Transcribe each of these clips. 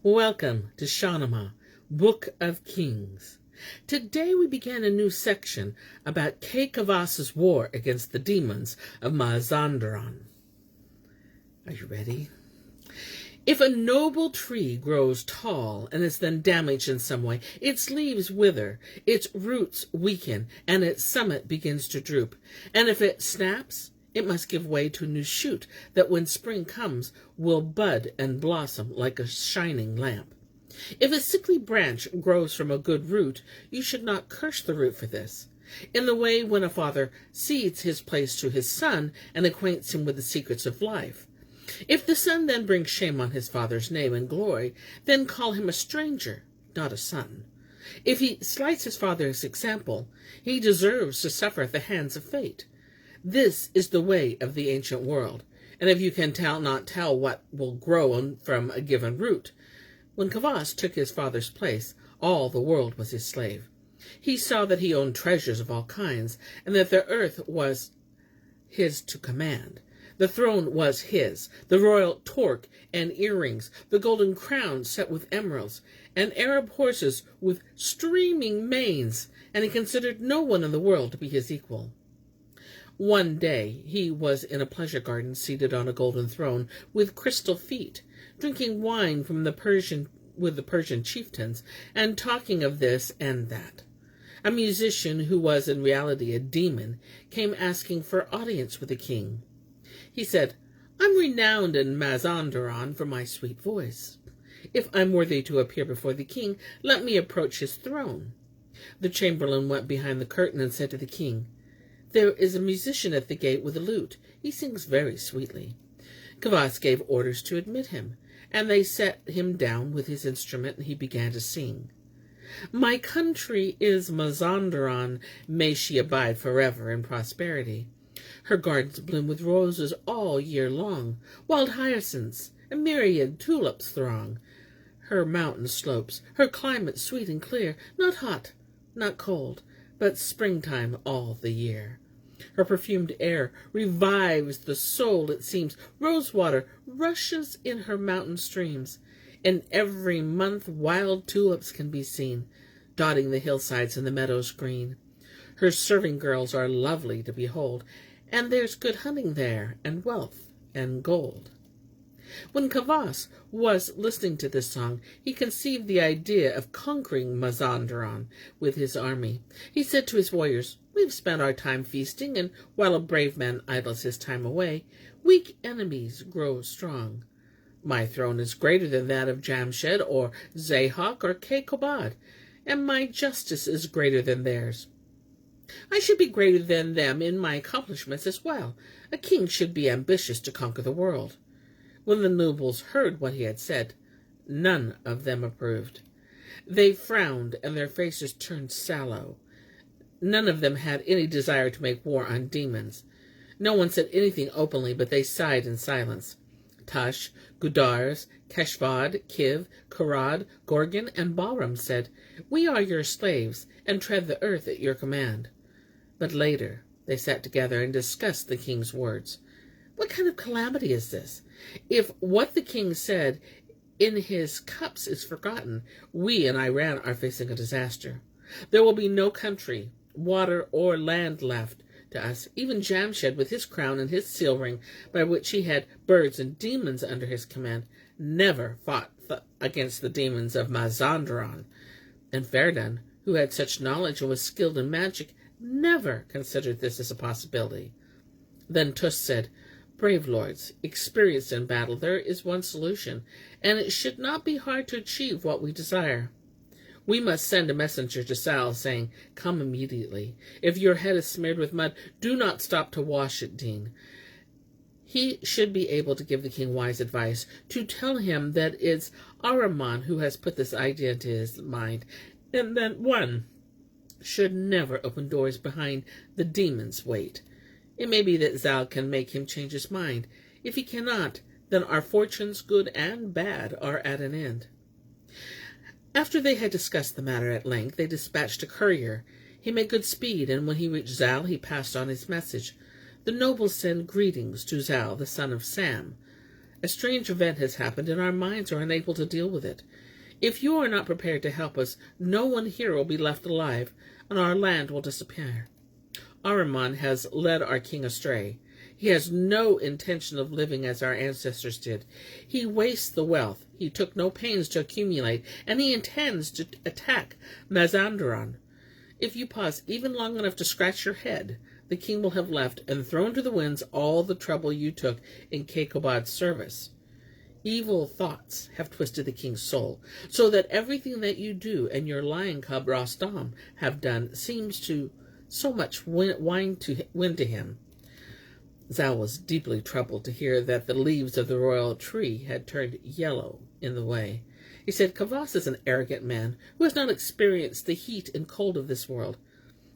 Welcome to Shahnameh, Book of Kings. Today we begin a new section about Kavus's war against the demons of Mazanderan. Are you ready? If a noble tree grows tall and is then damaged in some way, its leaves wither, its roots weaken, and its summit begins to droop. And if it snaps, it must give way to a new shoot that when spring comes will bud and blossom like a shining lamp. If a sickly branch grows from a good root, you should not curse the root for this. In the way when a father cedes his place to his son and acquaints him with the secrets of life. If the son then brings shame on his father's name and glory, then call him a stranger, not a son. If he slights his father's example, he deserves to suffer at the hands of fate. This is the way of the ancient world, and if you can not tell what will grow from a given root. When Kavus took his father's place, all the world was his slave. He saw that he owned treasures of all kinds, and that the earth was his to command. The throne was his, the royal torque and earrings, the golden crown set with emeralds, and Arab horses with streaming manes, and he considered no one in the world to be his equal. One day he was in a pleasure garden, seated on a golden throne with crystal feet, drinking wine from the Persian chieftains, and talking of this and that. A musician, who was in reality a demon, came asking for audience with the king. He said, "I'm renowned in Mazanderan for my sweet voice. If I'm worthy to appear before the king, let me approach his throne." The chamberlain went behind the curtain and said to the king, "There is a musician at the gate with a lute. He sings very sweetly." Kavus gave orders to admit him, and they set him down with his instrument, and he began to sing. "My country is Mazanderan, may she abide forever in prosperity. Her gardens bloom with roses all year long, wild hyacinths and myriad tulips throng. Her mountain slopes, her climate sweet and clear, not hot, not cold, but springtime all the year. Her perfumed air revives the soul, it seems. Rosewater rushes in her mountain streams, and every month wild tulips can be seen, dotting the hillsides and the meadows green. Her serving girls are lovely to behold, and there's good hunting there, and wealth and gold." When Kavus was listening to this song, he conceived the idea of conquering Mazanderan with his army. He said to his warriors, "We've spent our time feasting, and while a brave man idles his time away, weak enemies grow strong. My throne is greater than that of Jamshed or Zahok or Kekobad, and my justice is greater than theirs. I should be greater than them in my accomplishments as well. A king should be ambitious to conquer the world." When the nobles heard what he had said, none of them approved. They frowned, and their faces turned sallow. None of them had any desire to make war on demons. No one said anything openly, but they sighed in silence. Tush, Gudars, Keshvad, Kiv, Karad, Gorgon, and Bahram said, "We are your slaves, and tread the earth at your command." But later they sat together and discussed the king's words. What kind of calamity is this? If what the king said in his cups is forgotten, we in Iran are facing a disaster. There will be no country, water, or land left to us. Even Jamshed, with his crown and his seal ring, by which he had birds and demons under his command, never fought against the demons of Mazanderan. And Ferdan, who had such knowledge and was skilled in magic, never considered this as a possibility. Then Tus said, "Brave lords, experienced in battle, there is one solution, and it should not be hard to achieve what we desire. We must send a messenger to Sal, saying, 'Come immediately. If your head is smeared with mud, do not stop to wash it, Dean.' He should be able to give the king wise advice, to tell him that it's Ahriman who has put this idea into his mind, and that one should never open doors behind the demon's weight. It may be that Zal can make him change his mind. If he cannot, then our fortunes, good and bad, are at an end." After they had discussed the matter at length, they dispatched a courier. He made good speed, and when he reached Zal, he passed on his message. The nobles send greetings to Zal, the son of Sam. A strange event has happened, and our minds are unable to deal with it. If you are not prepared to help us, no one here will be left alive, and our land will disappear. Ahriman has led our king astray. He has no intention of living as our ancestors did. He wastes the wealth he took no pains to accumulate, and he intends to attack Mazanderan. If you pause even long enough to scratch your head, the king will have left and thrown to the winds all the trouble you took in Kaikobad's service. Evil thoughts have twisted the king's soul, so that everything that you do and your lion cub Rostam have done seems to so much wine to him. Zal was deeply troubled to hear that the leaves of the royal tree had turned yellow in the way. He said, Kavus is an arrogant man who has not experienced the heat and cold of this world.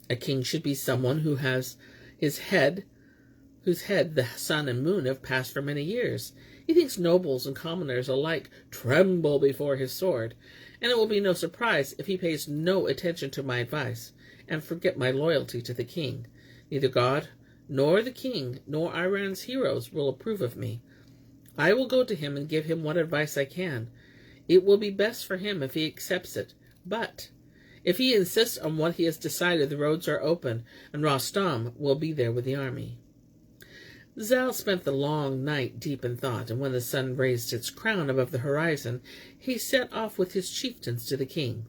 A king should be someone who has whose head the sun and moon have passed for many years. He thinks nobles and commoners alike tremble before his sword, and it will be no surprise if he pays no attention to my advice, and forget my loyalty to the king. Neither God, nor the king, nor Iran's heroes will approve of me. I will go to him and give him what advice I can. It will be best for him if he accepts it, but if he insists on what he has decided, the roads are open, and Rostam will be there with the army. Zal spent the long night deep in thought, and when the sun raised its crown above the horizon, he set off with his chieftains to the king.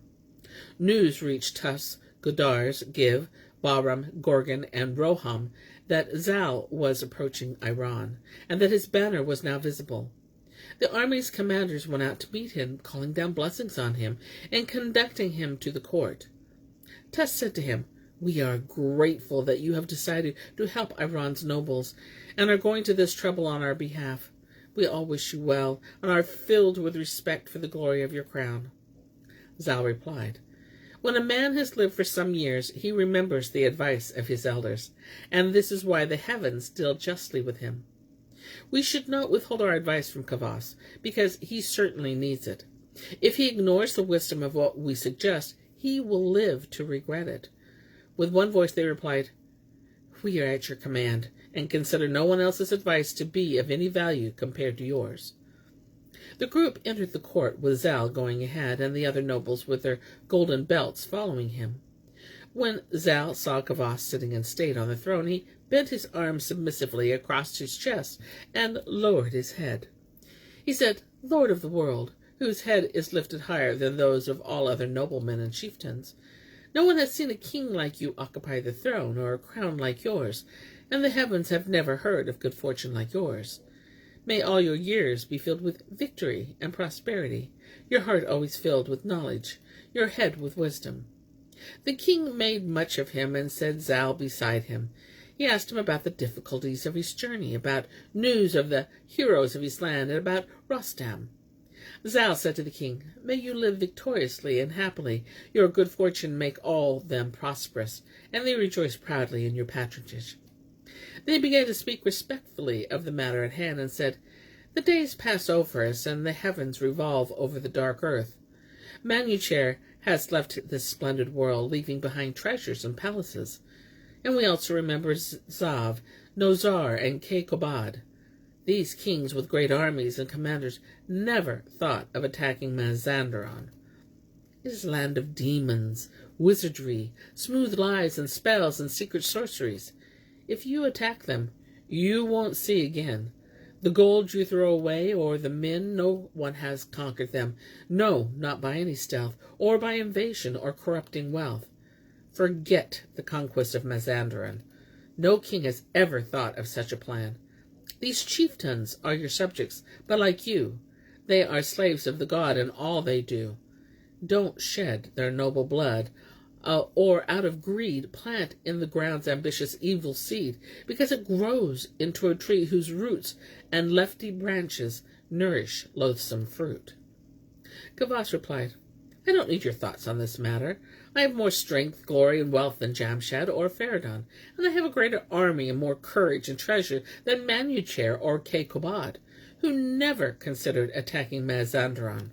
News reached Tus, Godars, Giv, Bahram, Gorgon, and Roham that Zal was approaching Iran, and that his banner was now visible. The army's commanders went out to meet him, calling down blessings on him, and conducting him to the court. Tus said to him, We are grateful that you have decided to help Iran's nobles, and are going to this trouble on our behalf. We all wish you well, and are filled with respect for the glory of your crown. Zal replied, When a man has lived for some years, he remembers the advice of his elders, and this is why the heavens deal justly with him. We should not withhold our advice from Kavus, because he certainly needs it. If he ignores the wisdom of what we suggest, he will live to regret it. With one voice they replied, We are at your command, and consider no one else's advice to be of any value compared to yours. The group entered the court with Zal going ahead, and the other nobles with their golden belts following him. When Zal saw Kavus sitting in state on the throne, he bent his arm submissively across his chest and lowered his head. He said, Lord of the world, whose head is lifted higher than those of all other noblemen and chieftains, no one has seen a king like you occupy the throne, or a crown like yours, and the heavens have never heard of good fortune like yours. May all your years be filled with victory and prosperity, your heart always filled with knowledge, your head with wisdom. The king made much of him and set Zal beside him. He asked him about the difficulties of his journey, about news of the heroes of his land, and about Rostam. Zal said to the king, May you live victoriously and happily. Your good fortune make all them prosperous, and they rejoice proudly in your patronage. Then he began to speak respectfully of the matter at hand, and said, The days pass over us, and the heavens revolve over the dark earth. Manucher has left this splendid world, leaving behind treasures and palaces. And we also remember Zav, Nozar, and Kaikobad. These kings with great armies and commanders never thought of attacking Mazanderan. It is a land of demons, wizardry, smooth lies and spells and secret sorceries. If you attack them, you won't see again. The gold you throw away, or the men, no one has conquered them. No, not by any stealth, or by invasion or corrupting wealth. Forget the conquest of Mazanderan. No king has ever thought of such a plan. These chieftains are your subjects, but like you, they are slaves of the god in all they do. Don't shed their noble blood, or out of greed plant in the ground's ambitious evil seed, because it grows into a tree whose roots and lefty branches nourish loathsome fruit. Kavus replied, I don't need your thoughts on this matter. I have more strength, glory, and wealth than Jamshad or Feridun, and I have a greater army and more courage and treasure than Manucher or Kaikobad, who never considered attacking Mazanderan.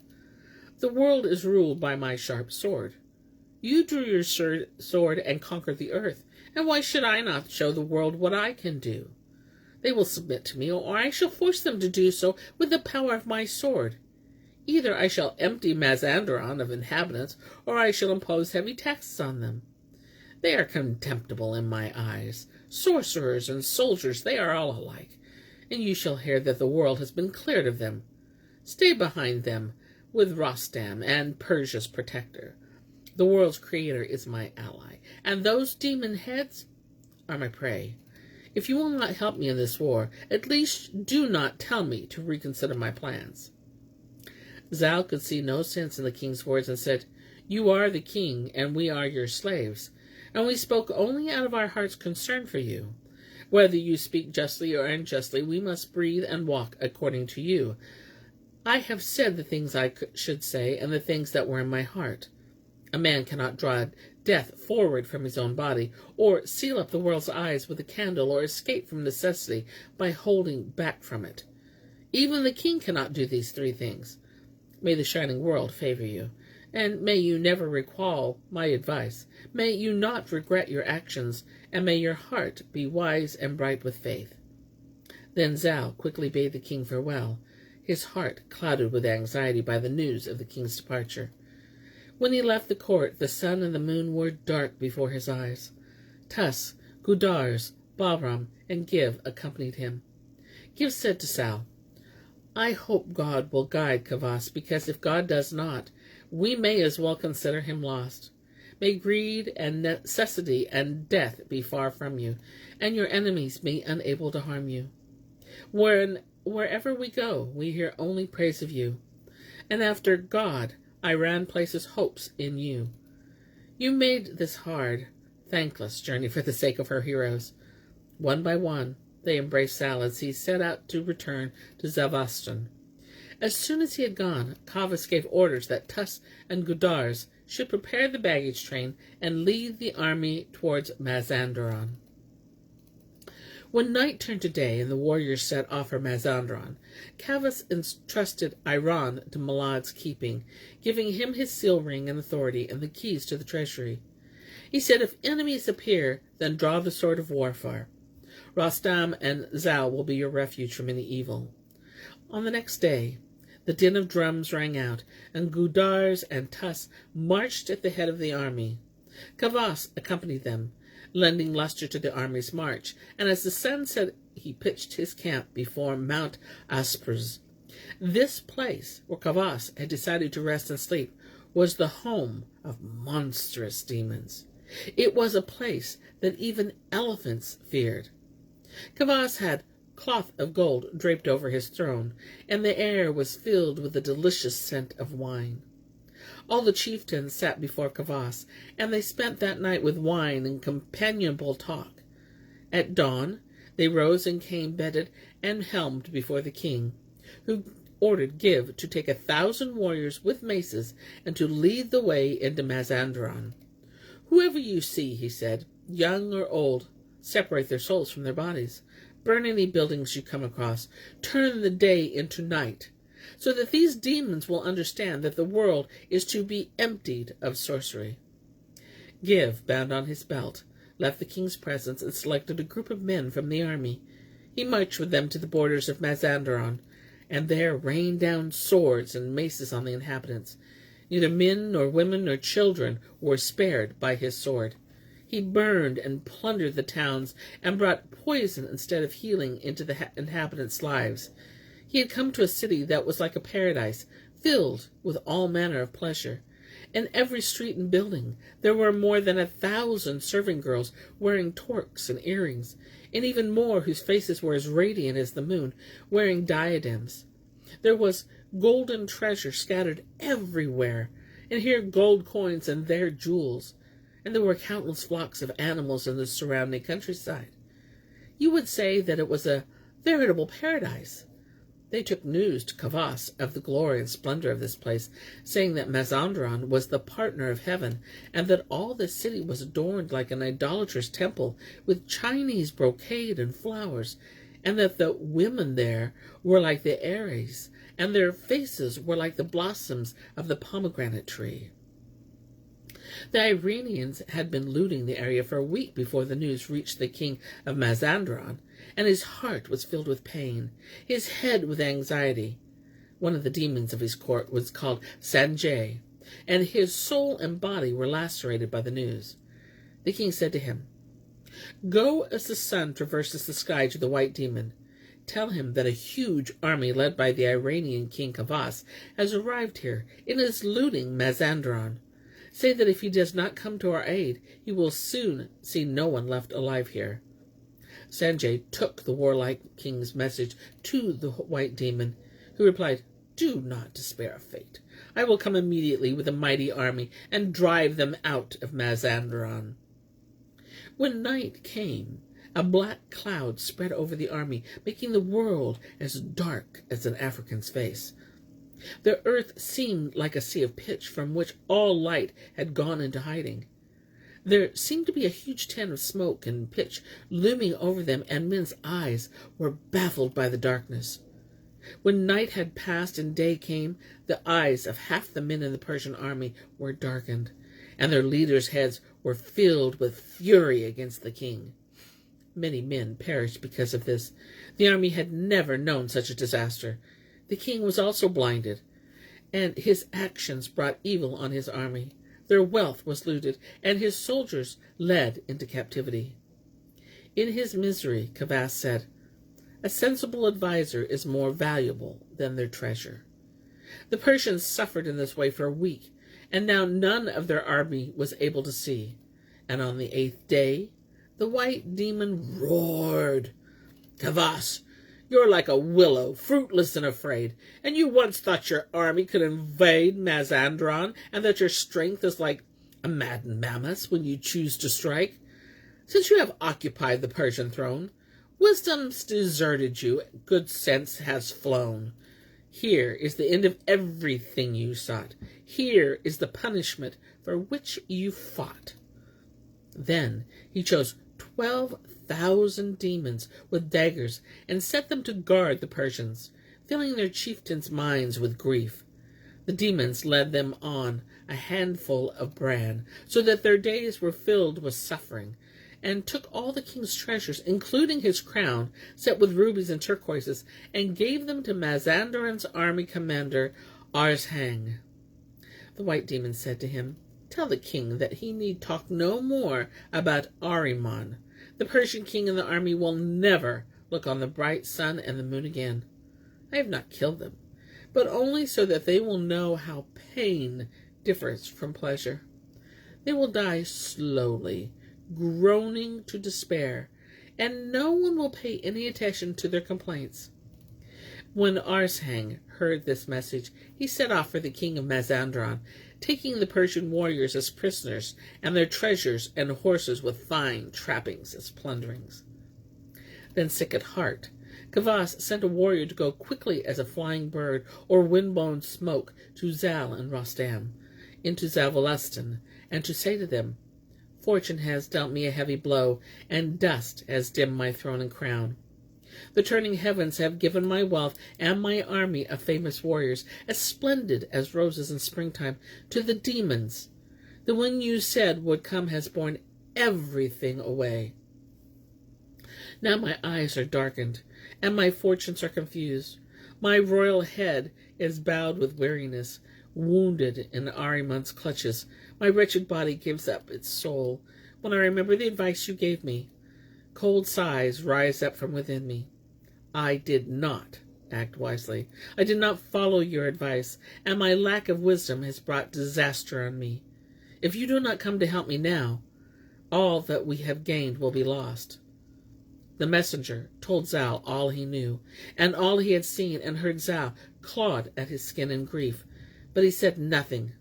The world is ruled by my sharp sword. You drew your sword and conquered the earth, and why should I not show the world what I can do? They will submit to me, or I shall force them to do so with the power of my sword. Either I shall empty Mazanderan of inhabitants, or I shall impose heavy taxes on them. They are contemptible in my eyes. Sorcerers and soldiers, they are all alike, and you shall hear that the world has been cleared of them. Stay behind them with Rostam and Persia's protector. The world's creator is my ally, and those demon heads are my prey. If you will not help me in this war, at least do not tell me to reconsider my plans." Zal could see no sense in the king's words and said, "You are the king, and we are your slaves, and we spoke only out of our heart's concern for you. Whether you speak justly or unjustly, we must breathe and walk according to you. I have said the things I should say and the things that were in my heart. A man cannot draw death forward from his own body, or seal up the world's eyes with a candle, or escape from necessity by holding back from it. Even the king cannot do these three things. May the shining world favor you, and may you never recall my advice. May you not regret your actions, and may your heart be wise and bright with faith." Then Zal quickly bade the king farewell, his heart clouded with anxiety by the news of the king's departure. When he left the court, the sun and the moon were dark before his eyes. Tus, Gudars, Bahram, and Giv accompanied him. Giv said to Zal, "I hope God will guide Kavus, because if God does not, we may as well consider him lost. May greed and necessity and death be far from you, and your enemies be unable to harm you. Wherever we go, we hear only praise of you. And after God, Iran places hopes in you. You made this hard, thankless journey for the sake of her heroes." One by one, they embraced Zal as he set out to return to Zavastan. As soon as he had gone, Kavus gave orders that Tus and Gudars should prepare the baggage train and lead the army towards Mazanderan. When night turned to day and the warriors set off for Mazanderan, Kavus entrusted Iran to Malad's keeping, giving him his seal ring and authority and the keys to the treasury. He said, "If enemies appear, then draw the sword of warfare. Rostam and Zal will be your refuge from any evil." On the next day, the din of drums rang out, and Gudars and Tus marched at the head of the army. Kavus accompanied them, lending luster to the army's march, and as the sun set, he pitched his camp before Mount Aspers. This place, where Kavus had decided to rest and sleep, was the home of monstrous demons. It was a place that even elephants feared. Kavus had cloth of gold draped over his throne, and the air was filled with the delicious scent of wine. All the chieftains sat before Kavus, and they spent that night with wine and companionable talk. At dawn, they rose and came bedded and helmed before the king, who ordered Giv to take 1,000 warriors with maces and to lead the way into Mazanderan. "Whoever you see," he said, "young or old, separate their souls from their bodies. Burn any buildings you come across. Turn the day into night, so that these demons will understand that the world is to be emptied of sorcery." Giv, bound on his belt, left the king's presence and selected a group of men from the army. He marched with them to the borders of Mazanderan, and there rained down swords and maces on the inhabitants. Neither men nor women nor children were spared by his sword. He burned and plundered the towns and brought poison instead of healing into the inhabitants' lives. He had come to a city that was like a paradise, filled with all manner of pleasure. In every street and building there were more than 1,000 serving girls wearing torques and earrings, and even more whose faces were as radiant as the moon, wearing diadems. There was golden treasure scattered everywhere, and here gold coins and there jewels, and there were countless flocks of animals in the surrounding countryside. You would say that it was a veritable paradise. They took news to Kavus of the glory and splendor of this place, saying that Mazanderan was the partner of heaven, and that all the city was adorned like an idolatrous temple with Chinese brocade and flowers, and that the women there were like the Aries, and their faces were like the blossoms of the pomegranate tree. The Iranians had been looting the area for a week before the news reached the king of Mazanderan, and his heart was filled with pain, his head with anxiety. One of the demons of his court was called Sanjay, and his soul and body were lacerated by the news. The king said to him, "Go as the sun traverses the sky to the white demon. Tell him that a huge army led by the Iranian king Kavus has arrived here and is looting Mazanderan. Say that if he does not come to our aid, he will soon see no one left alive here." Sanjay took the warlike king's message to the white demon, who replied, "Do not despair of fate. I will come immediately with a mighty army and drive them out of Mazanderan." When night came, a black cloud spread over the army, making the world as dark as an African's face. The earth seemed like a sea of pitch from which all light had gone into hiding. There seemed to be a huge tent of smoke and pitch looming over them, and men's eyes were baffled by the darkness. When night had passed and day came, the eyes of half the men in the Persian army were darkened, and their leaders' heads were filled with fury against the king. Many men perished because of this. The army had never known such a disaster. The king was also blinded, and his actions brought evil on his army. Their wealth was looted, and his soldiers led into captivity. In his misery, Kavus said, "A sensible adviser is more valuable than their treasure." The Persians suffered in this way for a week, and now none of their army was able to see. And on the 8th day, the white demon roared, "Kavus, you're like a willow, fruitless and afraid, and you once thought your army could invade Mazanderan, and that your strength is like a maddened mammoth when you choose to strike. Since you have occupied the Persian throne, wisdom's deserted you, good sense has flown. Here is the end of everything you sought. Here is the punishment for which you fought." Then he chose 12,000 demons with daggers and set them to guard the Persians, filling their chieftains' minds with grief. The demons led them on a handful of bran, so that their days were filled with suffering, and took all the king's treasures, including his crown, set with rubies and turquoises, and gave them to Mazanderan's army commander, Arshang. The white demon said to him, "Tell the king that he need talk no more about Ahriman. The Persian king and the army will never look on the bright sun and the moon again. I have not killed them, but only so that they will know how pain differs from pleasure. They will die slowly, groaning to despair, and no one will pay any attention to their complaints." When Arshang heard this message, he set off for the king of Mazanderan, taking the Persian warriors as prisoners, and their treasures and horses with fine trappings as plunderings. Then, sick at heart, Kavus sent a warrior to go quickly as a flying bird or wind-blown smoke to Zal and Rostam, into Zavolastan, and to say to them, "Fortune has dealt me a heavy blow, and dust has dimmed my throne and crown. The turning heavens have given my wealth and my army of famous warriors, as splendid as roses in springtime, to the demons. The one you said would come has borne everything away. Now my eyes are darkened, and my fortunes are confused. My royal head is bowed with weariness, wounded in Ahriman's clutches. My wretched body gives up its soul when I remember the advice you gave me. Cold sighs rise up from within me. I did not act wisely. I did not follow your advice, and my lack of wisdom has brought disaster on me. If you do not come to help me now, all that we have gained will be lost." The messenger told Zal all he knew, and all he had seen and heard. Zal clawed at his skin in grief, but he said nothing,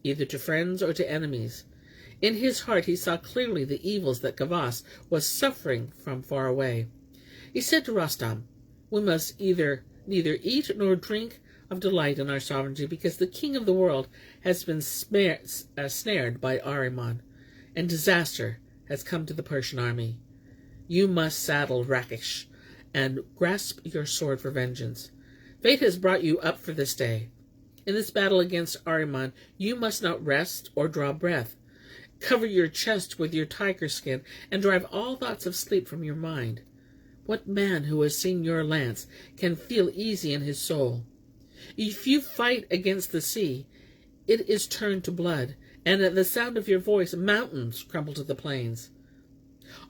either to friends or to enemies. In his heart he saw clearly the evils that Kavus was suffering from far away. He said to Rostam, "We must neither eat nor drink of delight in our sovereignty, because the king of the world has been snared by Ahriman, and disaster has come to the Persian army. You must saddle Rakish and grasp your sword for vengeance. Fate has brought you up for this day. In this battle against Ahriman, you must not rest or draw breath. Cover your chest with your tiger skin, and drive all thoughts of sleep from your mind. What man who has seen your lance can feel easy in his soul? If you fight against the sea, it is turned to blood, and at the sound of your voice mountains crumble to the plains.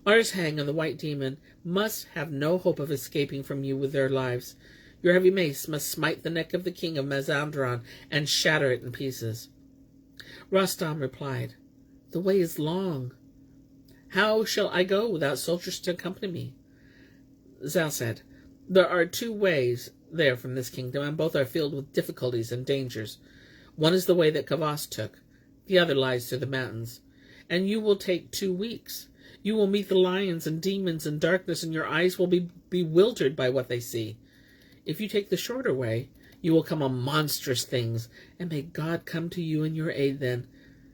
Arshang and the white demon must have no hope of escaping from you with their lives. Your heavy mace must smite the neck of the king of Mazanderan and shatter it in pieces. Rostam replied, The way is long. How shall I go without soldiers to accompany me? Zal said, There are 2 ways there from this kingdom, and both are filled with difficulties and dangers. One is the way that Kavus took, the other lies through the mountains, and you will take 2 weeks. You will meet the lions and demons in darkness, and your eyes will be bewildered by what they see. If you take the shorter way, you will come on monstrous things, and may God come to you in your aid then.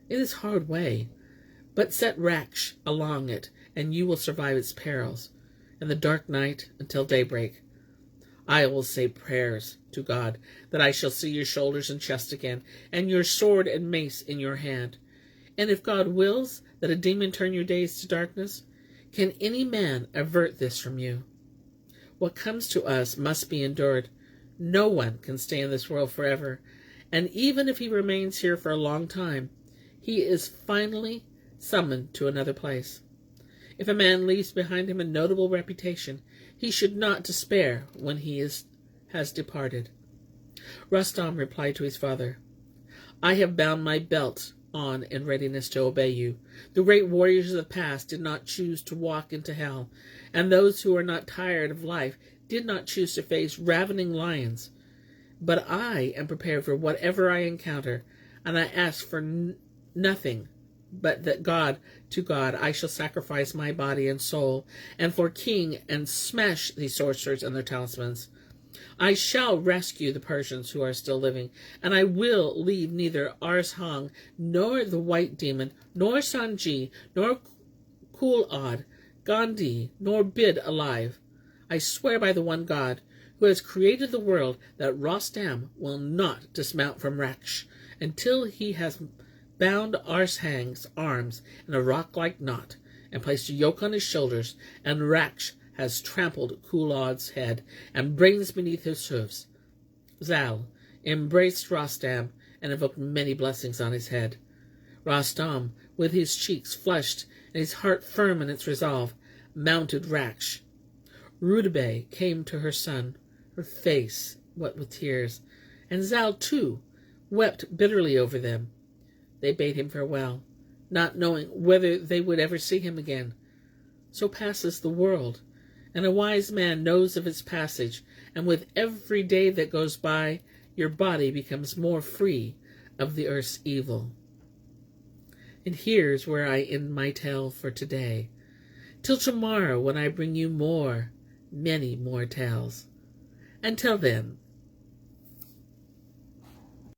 It is a hard way, but set Raksh along it, and you will survive its perils, and the dark night until daybreak. I will say prayers to God that I shall see your shoulders and chest again, and your sword and mace in your hand. And if God wills that a demon turn your days to darkness, can any man avert this from you? What comes to us must be endured. No one can stay in this world forever, and even if he remains here for a long time, he is finally summoned to another place. If a man leaves behind him a notable reputation, he should not despair when he has departed. Rostam replied to his father, I have bound my belt on in readiness to obey you. The great warriors of the past did not choose to walk into hell, and those who are not tired of life did not choose to face ravening lions. But I am prepared for whatever I encounter, and I ask for nothing but that to God I shall sacrifice my body and soul, and for king and smash these sorcerers and their talismans. I shall rescue the Persians who are still living, and I will leave neither Arshang, nor the white demon, nor Sanji, nor Kulad, Gandhi, nor Bid alive. I swear by the one God, who has created the world, that Rostam will not dismount from Raksh until he has bound Arshang's arms in a rock-like knot, and placed a yoke on his shoulders, and Raksh has trampled Kulad's head and brains beneath his hoofs. Zal embraced Rostam and invoked many blessings on his head. Rostam, with his cheeks flushed and his heart firm in its resolve, mounted Raksh. Rudabeh came to her son, her face wet with tears, and Zal, too, wept bitterly over them. They bade him farewell, not knowing whether they would ever see him again. So passes the world, and a wise man knows of its passage, and with every day that goes by, your body becomes more free of the earth's evil. And here's where I end my tale for today. Till tomorrow, when I bring you many more tales. Until then,